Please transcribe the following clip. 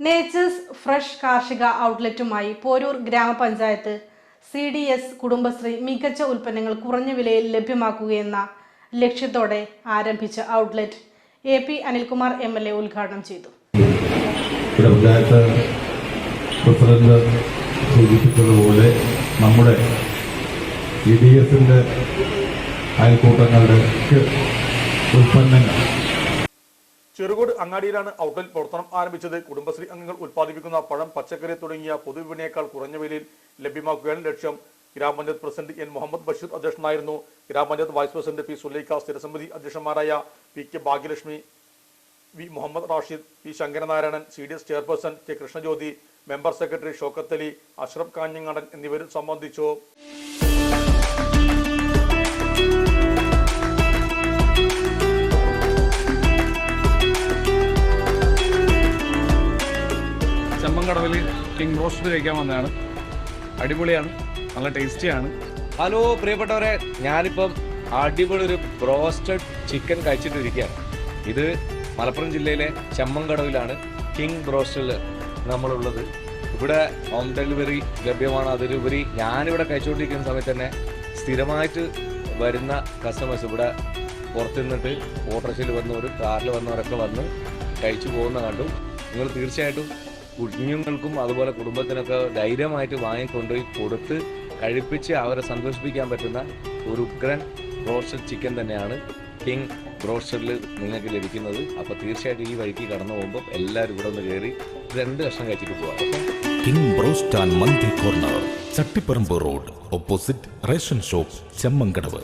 Natures fresh കാർഷിക ഔട്ട്ലെറ്റുമായി പോരൂർ ഗ്രാമപഞ്ചായത്ത് CDS Kudumbashree മികച്ച ഉൽപ്പന്നങ്ങൾ കുറഞ്ഞ വിലയിൽ ലഭ്യമാക്കുകയെന്ന ലക്ഷ്യത്തോടെ ആരംഭിച്ച ഔട്ട്ലെറ്റ് AP അനിൽകുമാർ MLA ഉദ്ഘാടനം ചെയ്തു. പഞ്ചായത്ത് പ്രസിഡന്റ് സൂചിപ്പിച്ചതുപോലെ നമ്മുടെ CDSന്റെ അയൽക്കൂട്ടങ്ങളുടെ ഉൽപ്പന്നങ്ങൾ ചെറുകോട് അങ്ങാടിയിലാണ് ഔട്ട്ലെറ്റ് പ്രവർത്തനം ആരംഭിച്ചത്. കുടുംബശ്രീ അംഗങ്ങൾ ഉൽപ്പാദിപ്പിക്കുന്ന പഴം, പച്ചക്കറി തുടങ്ങിയ പൊതുവിപണിയേക്കാൾ കുറഞ്ഞ വിലയിൽ ലഭ്യമാക്കുകയാണ് ലക്ഷ്യം. ഗ്രാമപഞ്ചായത്ത് പ്രസിഡന്റ് N. മുഹമ്മദ് ബഷീർ അധ്യക്ഷനായിരുന്നു. Grama panchayat vice president P. Sulaikha, സ്ഥിരസമിതി അധ്യക്ഷന്മാരായ PK Bhagyalakshmi, V. Muhammad Rashid, P. Sankaranarayanan, CDS chairperson K. Krishnajyothi, member secretary Shoukath Ali, Ashraf Kanhangadan എന്നിവർ സംബന്ധിച്ചു. ചെമ്മങ്കടവിൽ കിങ് റോസ്റ്റ് കഴിക്കാൻ വന്നതാണ്. അടിപൊളിയാണ്, നല്ല ടേസ്റ്റിയാണ്. ഹലോ പ്രിയപ്പെട്ടവരെ, ഞാനിപ്പം അടിപൊളി ഒരു ബ്രോസ്റ്റഡ് ചിക്കൻ കഴിച്ചിട്ടിരിക്കുകയാണ്. ഇത് മലപ്പുറം ജില്ലയിലെ ചെമ്മങ്കടവിലാണ് കിങ് ബ്രോസ്റ്റഡിൽ നമ്മളുള്ളത്. ഇവിടെ ഹോം ഡെലിവറി ലഭ്യമാണ്. അതിലുപരി ഞാനിവിടെ കഴിച്ചുകൊണ്ടിരിക്കുന്ന സമയത്ത് തന്നെ സ്ഥിരമായിട്ട് വരുന്ന കസ്റ്റമേഴ്സ് ഇവിടെ പുറത്തു നിന്നിട്ട് ഓട്ടോറിക്ഷയിൽ വന്നവർ, കാറിൽ വന്നവരൊക്കെ വന്ന് കഴിച്ചു പോകുന്ന കണ്ടു. നിങ്ങൾ തീർച്ചയായിട്ടും കുഞ്ഞുങ്ങൾക്കും അതുപോലെ കുടുംബത്തിനൊക്കെ ധൈര്യമായിട്ട് വാങ്ങിക്കൊണ്ടുപോയി കൊടുത്ത് കഴിപ്പിച്ച് അവരെ സന്തോഷിപ്പിക്കാൻ പറ്റുന്ന ഒരു ഉഗ്രൻ ബ്രോസ്റ്റഡ് ചിക്കൻ തന്നെയാണ് കിങ് ബ്രോസ്റ്റഡിൽ നിങ്ങൾക്ക് ലഭിക്കുന്നത്. അപ്പോൾ തീർച്ചയായിട്ടും ഈ വഴിക്ക് കടന്നു പോകുമ്പോൾ എല്ലാവരും ഇവിടെ ഒന്ന് കയറി 2 കഷ്ണം കഴിച്ചിട്ട് പോകാം. King broast and mandi corner, Chattiparamba road, opposite ration shop, Chemmankadavu.